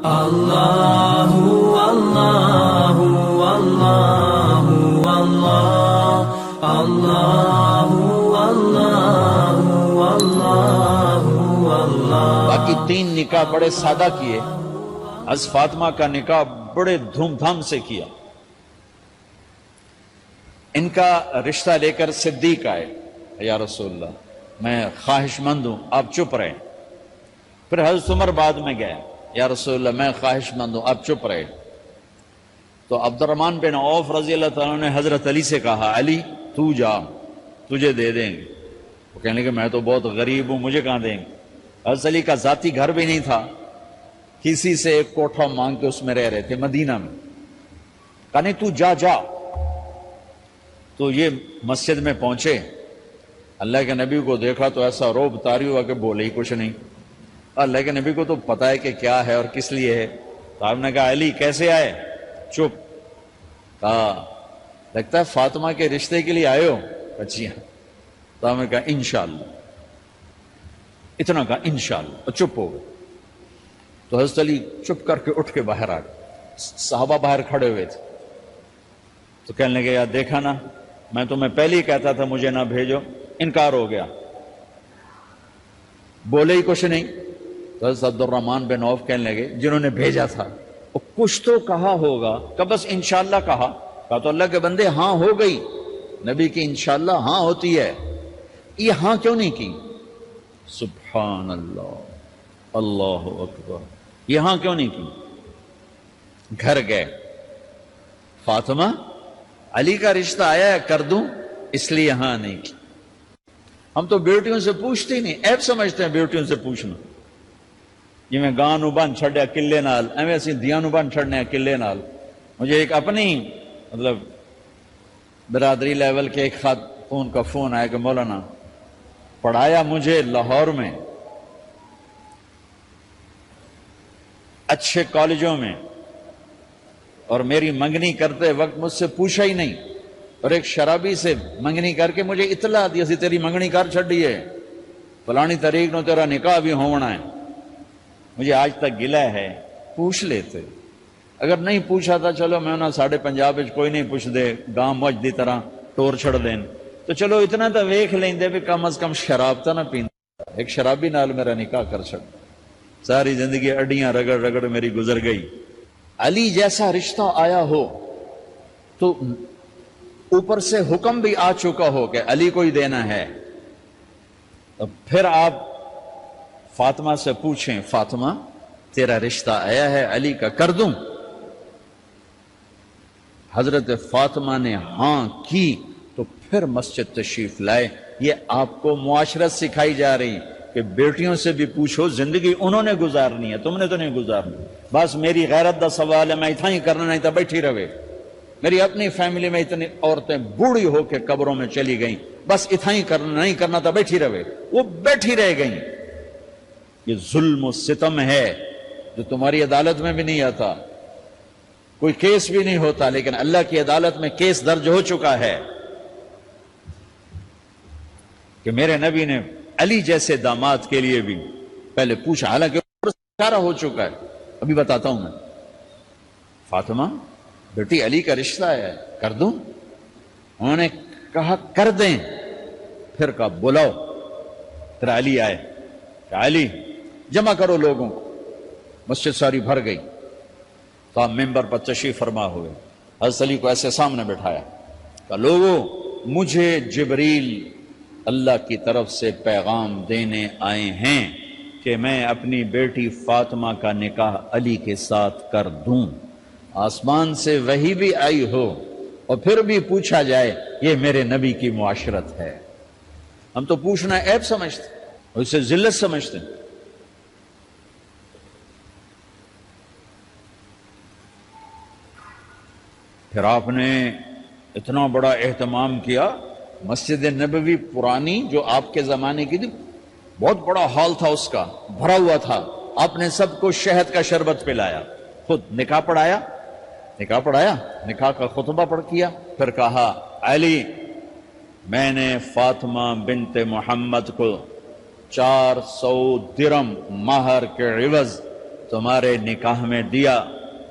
اللہ اللہ اللہ اللہ اللہ اللہ اللہ۔ باقی 3 نکاح بڑے سادہ کیے، حضرت فاطمہ کا نکاح بڑے دھوم دھام سے کیا۔ ان کا رشتہ لے کر صدیق آئے، یا رسول اللہ میں خواہش مند ہوں، آپ چپ رہے۔ پھر حضرت عمر بعد میں گئے، یا رسول اللہ میں خواہش مند ہوں، آپ چپ رہے۔ تو عبد الرحمن بن عوف رضی اللہ تعالیٰ نے حضرت علی سے کہا، علی تو جا، تجھے دے دیں گے۔ وہ کہنے لگے میں تو بہت غریب ہوں، مجھے کہاں دیں گے؟ حضرت علی کا ذاتی گھر بھی نہیں تھا، کسی سے ایک کوٹھا مانگ کے اس میں رہ رہے تھے مدینہ میں۔ کہا نہیں تو جا جا۔ تو یہ مسجد میں پہنچے، اللہ کے نبی کو دیکھا تو ایسا روب طاری ہوا کہ بولے ہی کچھ نہیں۔ اللہ کے نبی کو تو پتا ہے کہ کیا ہے اور کس لیے ہے۔ تو آپ نے کہا علی کیسے آئے؟ چپ۔ کہا لگتا ہے فاطمہ کے رشتے کے لیے آئے ہو؟ اچھی ہیں۔ تو آپ نے کہا انشاءاللہ، اتنا کہا انشاءاللہ، اور چپ ہو گئے۔ تو حضرت علی چپ کر کے اٹھ کے باہر آ گئے، صحابہ باہر کھڑے ہوئے تھے۔ تو کہنے لگے یار دیکھا نا، میں تمہیں پہلے ہی کہتا تھا مجھے نہ بھیجو، انکار ہو گیا، بولے ہی کچھ نہیں۔ تو حضرت عبد الرحمن بن عوف کہنے لگے جنہوں نے بھیجا تھا وہ کچھ تو کہا ہوگا، کہ بس انشاءاللہ کہا تو اللہ کے بندے ہاں ہو گئی، نبی کی انشاءاللہ ہاں ہوتی ہے، یہ ہاں کیوں نہیں کی؟ سبحان اللہ، اللہ اکبر، یہ ہاں کیوں نہیں کی؟ گھر گئے، فاطمہ علی کا رشتہ آیا ہے کر دوں، اس لیے ہاں نہیں کی۔ ہم تو بیٹیوں سے پوچھتے ہی نہیں، عیب سمجھتے ہیں بیٹیوں سے پوچھنا۔ جی میں گاں نو بن چھڑیا قلعے نال، ایویں اسی دیاں نو بن چھڑنے ہیں قلعے نال۔ مجھے ایک اپنی مطلب برادری لیول کے ایک خاتون کا فون آیا کہ مولانا پڑھایا مجھے لاہور میں اچھے کالجوں میں، اور میری منگنی کرتے وقت مجھ سے پوچھا ہی نہیں، اور ایک شرابی سے منگنی کر کے مجھے اطلاع دی سی تیری منگنی کر چھڑی ہے، فلانی تاریخ نو تیرا نکاح بھی ہونا ہے۔ مجھے آج تک گلہ ہے، پوچھ لیتے۔ اگر نہیں پوچھا تھا چلو میں انہاں ساڑھے پنجاب وچ کوئی نہیں پوچھ دے، گاں مجھ دی طرح ٹور چھڑ دین، تو چلو اتنا تو ویکھ لیں دے بھی کم از کم شراب تا نہ پیندا۔ ایک شرابی نال میرا نکاح کر چھڑ، ساری زندگی اڈیاں رگڑ رگڑ میری گزر گئی۔ علی جیسا رشتہ آیا ہو تو اوپر سے حکم بھی آ چکا ہو کہ علی کو ہی دینا ہے، تو پھر آپ فاطمہ سے پوچھیں فاطمہ تیرا رشتہ آیا ہے علی کا کر دوں؟ حضرت فاطمہ نے ہاں کی تو پھر مسجد تشریف لائے۔ یہ آپ کو معاشرت سکھائی جا رہی کہ بیٹیوں سے بھی پوچھو، زندگی انہوں نے گزارنی ہے، تم نے تو نہیں گزارنی۔ بس میری غیرت دا سوال ہے، میں اتنا ہی کرنا نہیں تھا بیٹھی رہے۔ میری اپنی فیملی میں اتنی عورتیں بوڑھی ہو کے قبروں میں چلی گئیں، بس اتنا ہی کرنا نہیں کرنا تھا بیٹھی رہے، وہ بیٹھی رہ گئیں۔ یہ ظلم و ستم ہے جو تمہاری عدالت میں بھی نہیں آتا، کوئی کیس بھی نہیں ہوتا، لیکن اللہ کی عدالت میں کیس درج ہو چکا ہے کہ میرے نبی نے علی جیسے داماد کے لیے بھی پہلے پوچھا، حالانکہ سارا ہو چکا ہے۔ ابھی بتاتا ہوں میں۔ فاطمہ بیٹی علی کا رشتہ ہے کر دوں؟ انہوں نے کہا کر دیں۔ پھر کہا بلاؤ۔ پھر علی آئے کہ علی جمع کرو لوگوں کو، مسجد ساری بھر گئی۔ تو آپ ممبر پر تشریف فرما ہوئے، حضرت علی کو ایسے سامنے بٹھایا کہ لوگوں مجھے جبریل اللہ کی طرف سے پیغام دینے آئے ہیں کہ میں اپنی بیٹی فاطمہ کا نکاح علی کے ساتھ کر دوں۔ آسمان سے وحی بھی آئی ہو اور پھر بھی پوچھا جائے، یہ میرے نبی کی معاشرت ہے۔ ہم تو پوچھنا عیب سمجھتے اور اسے ذلت سمجھتے ہیں۔ پھر آپ نے اتنا بڑا اہتمام کیا، مسجد نبوی پرانی جو آپ کے زمانے کی تھی، بہت بڑا ہال تھا، اس کا بھرا ہوا تھا۔ آپ نے سب کو شہد کا شربت پلایا، خود نکاح پڑھایا، نکاح کا خطبہ پڑھ کیا، پھر کہا علی میں نے فاطمہ بنت محمد کو 400 درم مہر کے عوض تمہارے نکاح میں دیا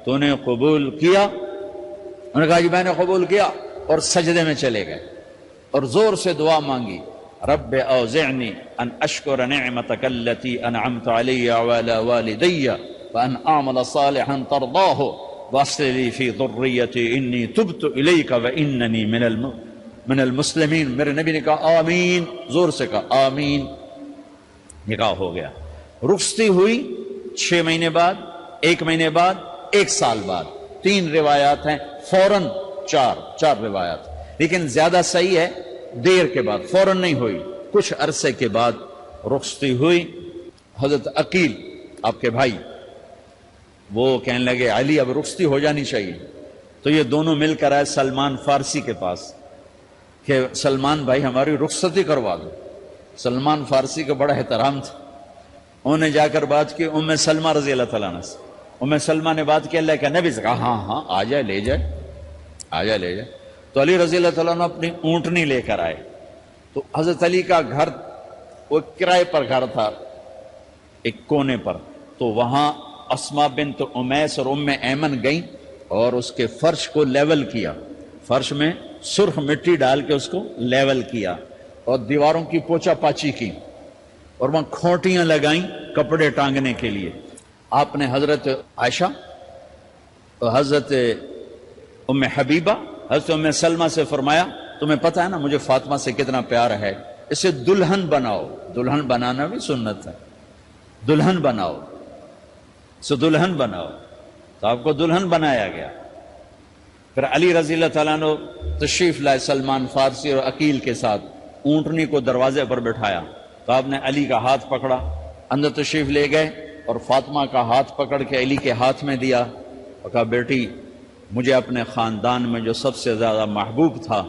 تو نے قبول کیا؟ انہوں نے کہا جی میں نے قبول کیا، اور سجدے میں چلے گئے اور زور سے دعا مانگی، رب اوزعنی ان اشکر نعمتک التی انعمت علی وعلی والدی وان اعمل صالحا ترضاہ واصلح لی فی ذریتی انی تبت الیک واننی من المسلمین۔ میرے نبی نے کہا آمین، زور سے کہا آمین، نکاح ہو گیا۔ رخصتی ہوئی 6 مہینے بعد، 1 مہینے بعد، 1 سال بعد، 3 روایات ہیں، فوراً 4 روایات، لیکن زیادہ صحیح ہے دیر کے بعد، فوراً نہیں ہوئی، کچھ عرصے کے بعد رخصتی ہوئی۔ حضرت عقیل آپ کے بھائی وہ کہنے لگے علی اب رخصتی ہو جانی چاہیے، تو یہ دونوں مل کر آئے سلمان فارسی کے پاس کہ سلمان بھائی ہماری رخصتی کروا دو۔ سلمان فارسی کا بڑا احترام تھا، انہوں نے جا کر بات کی ام سلمہ رضی اللہ تعالیٰ عنہ سے۔ ام سلمہ نے بات کی اللہ کے نبی سے، کہا ہاں آ جائے، لے جائے، آ جائے لے جائے۔ تو علی رضی اللہ تعالیٰ عنہ اپنی اونٹنی لے کر آئے، تو حضرت علی کا گھر وہ کرائے پر گھر تھا ایک کونے پر، تو وہاں اسماء بنت امیس اور ام ایمن گئیں اور اس کے فرش کو لیول کیا، فرش میں سرخ مٹی ڈال کے اس کو لیول کیا اور دیواروں کی پوچا پاچی کی اور وہاں کھوٹیاں لگائیں کپڑے ٹانگنے کے لیے۔ آپ نے حضرت عائشہ اور حضرت ام حبیبہ، حضرت ام سلمہ سے فرمایا تمہیں پتہ ہے نا مجھے فاطمہ سے کتنا پیار ہے، اسے دلہن بناؤ۔ دلہن بنانا بھی سنت ہے، دلہن بناؤ، اسے دلہن بناؤ، تو آپ کو دلہن بنایا گیا۔ پھر علی رضی اللہ تعالیٰ عنہ تشریف لائے سلمان فارسی اور عقیل کے ساتھ، اونٹنی کو دروازے پر بٹھایا، تو آپ نے علی کا ہاتھ پکڑا، اندر تشریف لے گئے اور فاطمہ کا ہاتھ پکڑ کے علی کے ہاتھ میں دیا اور کہا بیٹی مجھے اپنے خاندان میں جو سب سے زیادہ محبوب تھا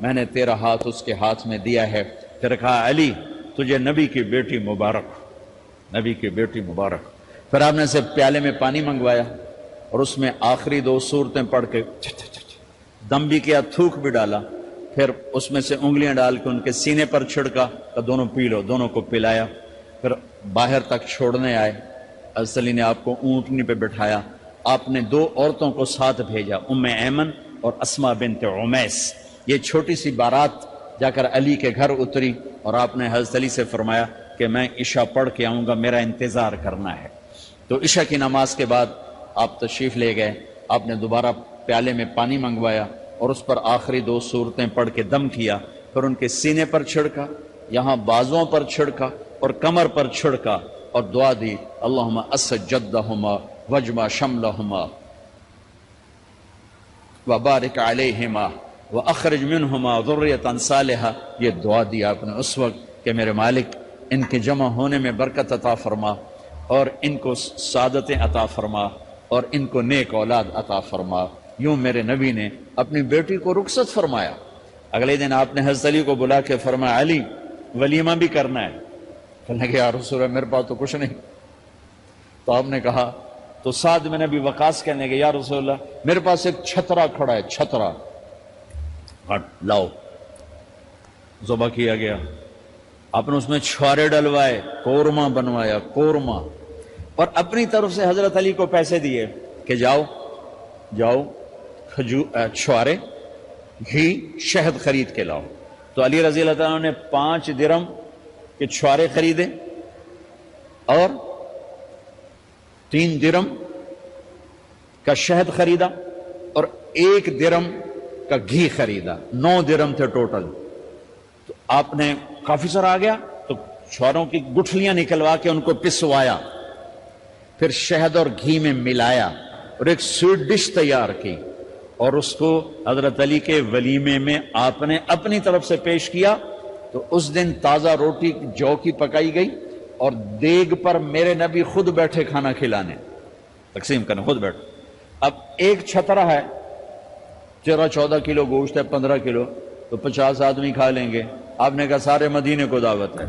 میں نے تیرا ہاتھ اس کے ہاتھ میں دیا ہے۔ پھر کہا علی تجھے نبی کی بیٹی مبارک، نبی کی بیٹی مبارک۔ پھر آپ نے سے پیالے میں پانی منگوایا اور اس میں آخری 2 سورتیں پڑھ کے دم بھی کیا، تھوک بھی ڈالا، پھر اس میں سے انگلیاں ڈال کے ان کے سینے پر چھڑکا تو دونوں پی لو، دونوں کو پلایا۔ پھر باہر تک چھوڑنے آئے، حضرت علی نے آپ کو اونٹنی پہ بٹھایا، آپ نے 2 عورتوں کو ساتھ بھیجا، ام ایمن اور اسماء بنت عمیس۔ یہ چھوٹی سی بارات جا کر علی کے گھر اتری اور آپ نے حضرت علی سے فرمایا کہ میں عشاء پڑھ کے آؤں گا، میرا انتظار کرنا ہے۔ تو عشاء کی نماز کے بعد آپ تشریف لے گئے، آپ نے دوبارہ پیالے میں پانی منگوایا اور اس پر آخری 2 سورتیں پڑھ کے دم کیا، پھر ان کے سینے پر چھڑکا، یہاں بازوؤں پر چھڑکا اور کمر پر چھڑکا اور دعا دی اللہم اسد جدہما وجمع شملہما وبارک علیہما واخرج منہما ذریۃ صالحہ۔ یہ دعا دی آپ نے اس وقت کہ میرے مالک ان کے جمع ہونے میں برکت عطا فرما اور ان کو سعادتیں عطا فرما اور ان کو نیک اولاد عطا فرما۔ یوں میرے نبی نے اپنی بیٹی کو رخصت فرمایا۔ اگلے دن آپ نے حضرت علی کو بلا کے فرمایا علی ولیمہ بھی کرنا ہے۔ کہنے لگے یا رسول اللہ میرے پاس تو کچھ نہیں۔ تو آپ نے کہا، تو سعد بن ابی وقاص کہنے لگے یا رسول اللہ میرے پاس ایک چھترا کھڑا ہے، چھترا لاؤ۔ ذبح کیا گیا، آپ نے اس میں چھوارے ڈلوائے، قورمہ بنوایا، قورمہ، اور اپنی طرف سے حضرت علی کو پیسے دیے کہ جاؤ چھوارے، گھی، شہد خرید کے لاؤ۔ تو علی رضی اللہ تعالیٰ نے 5 درم کے چھوارے خریدے اور 3 درم کا شہد خریدا اور 1 درم کا گھی خریدا، 9 درم تھے ٹوٹل۔ تو آپ نے کافی سارا آ گیا تو چھواروں کی گٹھلیاں نکلوا کے ان کو پسوایا، پھر شہد اور گھی میں ملایا اور ایک سویٹ ڈش تیار کی اور اس کو حضرت علی کے ولیمے میں آپ نے اپنی طرف سے پیش کیا۔ تو اس دن تازہ روٹی جو کی پکائی گئی اور دیگ پر میرے نبی خود بیٹھے کھانا کھلانے، تقسیم کرنے خود بیٹھے۔ اب ایک چھترا ہے، 13-14 کلو گوشت ہے، 15 کلو، تو 50 آدمی کھا لیں گے۔ آپ نے کہا سارے مدینے کو دعوت ہے،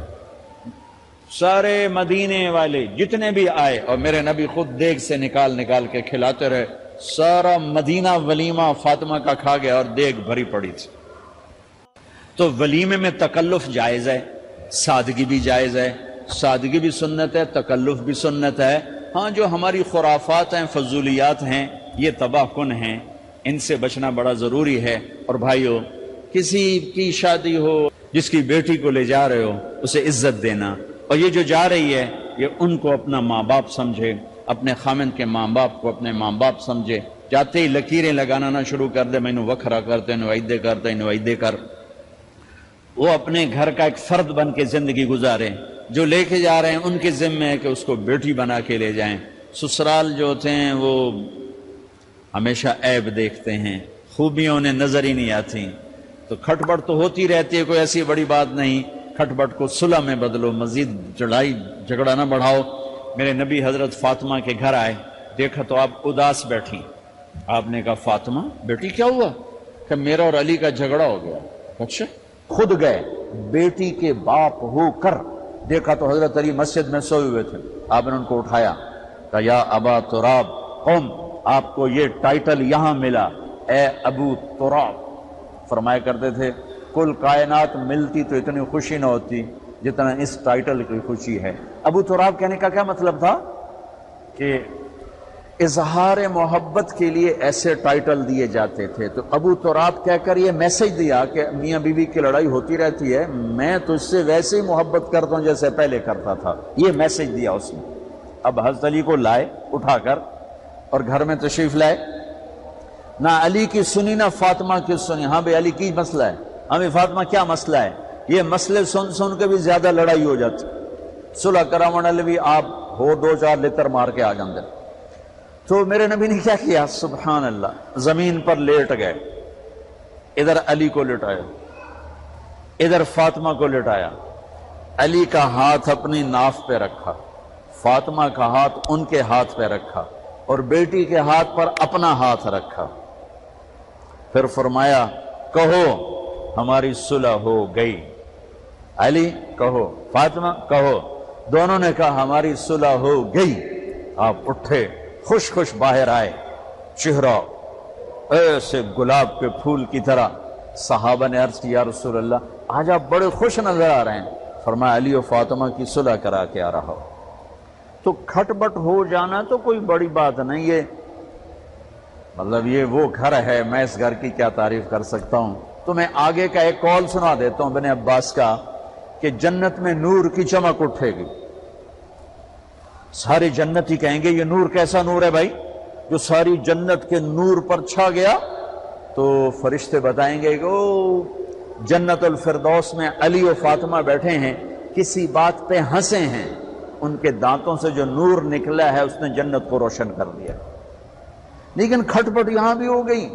سارے مدینے والے جتنے بھی آئے، اور میرے نبی خود دیگ سے نکال کے کھلاتے رہے۔ سارا مدینہ ولیمہ فاطمہ کا کھا گیا اور دیگ بھری پڑی تھی۔ تو ولیمے میں تکلف جائز ہے، سادگی بھی جائز ہے، سادگی بھی سنت ہے، تکلف بھی سنت ہے، ہاں جو ہماری خرافات ہیں، فضولیات ہیں، یہ تباہ کن ہیں، ان سے بچنا بڑا ضروری ہے۔ اور بھائیو، کسی کی شادی ہو، جس کی بیٹی کو لے جا رہے ہو، اسے عزت دینا، اور یہ جو جا رہی ہے یہ ان کو اپنا ماں باپ سمجھے، اپنے خامند کے ماں باپ کو اپنے ماں باپ سمجھے۔ جاتے ہی لکیریں لگانا نہ شروع کر دے، مینو وکھرا کرتے نوائدے کرتے نوائدے کر۔ وہ اپنے گھر کا ایک فرد بن کے زندگی گزارے۔ جو لے کے جا رہے ہیں ان کے ذمہ ہے کہ اس کو بیٹی بنا کے لے جائیں۔ سسرال جو ہوتے ہیں وہ ہمیشہ عیب دیکھتے ہیں، خوبیوں انہیں نظر ہی نہیں آتی، تو کھٹ بٹ تو ہوتی رہتی ہے، کوئی ایسی بڑی بات نہیں۔ کھٹ بٹ کو صلح میں بدلو، مزید لڑائی جھگڑا نہ بڑھاؤ۔ میرے نبی حضرت فاطمہ کے گھر آئے، دیکھا تو آپ اداس بیٹھی۔ آپ نے کہا فاطمہ بیٹی کیا ہوا؟ کہ میرا اور علی کا جھگڑا ہو گیا۔ اچھا، خود گئے بیٹی کے باپ ہو کر، دیکھا تو حضرت علی مسجد میں سوئے ہوئے تھے۔ آپ نے ان کو اٹھایا، کہا یا ابا تراب قم، آپ کو یہ ٹائٹل یہاں ملا، اے ابو تراب۔ فرمایا کرتے تھے کل کائنات ملتی تو اتنی خوشی نہ ہوتی جتنا اس ٹائٹل کی خوشی ہے۔ ابو تراب کہنے کا کیا مطلب تھا؟ کہ اظہار محبت کے لیے ایسے ٹائٹل دیے جاتے تھے۔ تو ابو تراب کہہ کر یہ میسج دیا کہ میاں بیوی کی لڑائی ہوتی رہتی ہے، میں تجھ سے ویسے ہی محبت کرتا ہوں جیسے پہلے کرتا تھا، یہ میسج دیا اس نے۔ اب حضرت علی کو لائے اٹھا کر اور گھر میں تشریف لائے، نہ علی کی سنی نہ فاطمہ کی سنی۔ ہاں بھائی علی کی مسئلہ ہے، ہاں بھائی فاطمہ کیا مسئلہ ہے؟ یہ مسئلے سن سن کے بھی زیادہ لڑائی ہو جاتی۔ صلح کراون والے بھی آپ ہو دو چار لتر مار کے آ جاندے۔ تو میرے نبی نے کیا کیا؟ سبحان اللہ، زمین پر لیٹ گئے، ادھر علی کو لٹایا، ادھر فاطمہ کو لٹایا، علی کا ہاتھ اپنی ناف پہ رکھا، فاطمہ کا ہاتھ ان کے ہاتھ پہ رکھا، اور بیٹی کے ہاتھ پر اپنا ہاتھ رکھا۔ پھر فرمایا کہو ہماری صلح ہو گئی۔ علی کہو، فاطمہ کہو۔ دونوں نے کہا ہماری صلح ہو گئی۔ آپ اٹھے، خوش خوش باہر آئے، چہرہ ایسے گلاب کے پھول کی طرح۔ صحابہ نے عرض کی یا رسول اللہ آج آپ بڑے خوش نظر آ رہے ہیں۔ فرمایا علی و فاطمہ کی صلح کرا کے آ رہا ہو۔ تو کھٹ بٹ ہو جانا تو کوئی بڑی بات نہیں ہے، مطلب یہ وہ گھر ہے، میں اس گھر کی کیا تعریف کر سکتا ہوں۔ تو میں آگے کا ایک قول سنا دیتا ہوں ابن عباس کا، کہ جنت میں نور کی چمک اٹھے گی، سارے جنتی کہیں گے یہ نور کیسا نور ہے بھائی جو ساری جنت کے نور پر چھا گیا؟ تو فرشتے بتائیں گے کہ او جنت الفردوس میں علی و فاطمہ بیٹھے ہیں، کسی بات پہ ہنسے ہیں، ان کے دانتوں سے جو نور نکلا ہے اس نے جنت کو روشن کر دیا۔ لیکن کھٹ پٹ یہاں بھی ہو گئی۔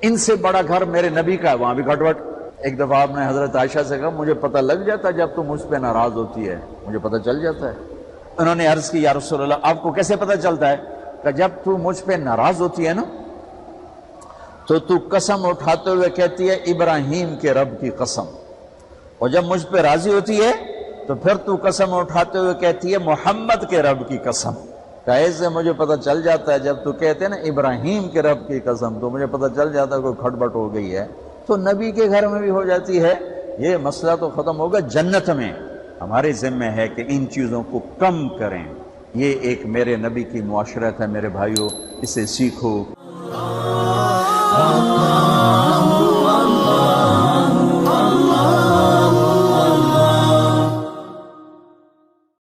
ان سے بڑا گھر میرے نبی کا ہے، وہاں بھی کھٹ پٹ۔ ایک دفعہ آپ نے حضرت عائشہ سے کہا مجھے پتہ لگ جاتا جب تو مجھ پہ ناراض ہوتی ہے، مجھے پتہ چل جاتا ہے۔ انہوں نے عرض کی یا رسول اللہ آپ کو کیسے پتہ چلتا ہے؟ کہ جب تو مجھ پہ ناراض ہوتی ہے نا تو قسم اٹھاتے ہوئے کہتی ہے ابراہیم کے رب کی قسم، اور جب مجھ پہ راضی ہوتی ہے تو پھر تو قسم اٹھاتے ہوئے کہتی ہے محمد کے رب کی قسم۔ ایسے مجھے پتہ چل جاتا ہے جب تو کہتے ہیں نا ابراہیم کے رب کی قسم، تو مجھے پتہ چل جاتا ہے کوئی کھٹ بٹ ہو گئی ہے۔ تو نبی کے گھر میں بھی ہو جاتی ہے، یہ مسئلہ تو ختم ہوگا جنت میں۔ ہمارے ذمہ ہے کہ ان چیزوں کو کم کریں۔ یہ ایک میرے نبی کی معاشرت ہے میرے بھائیوں، اسے سیکھو۔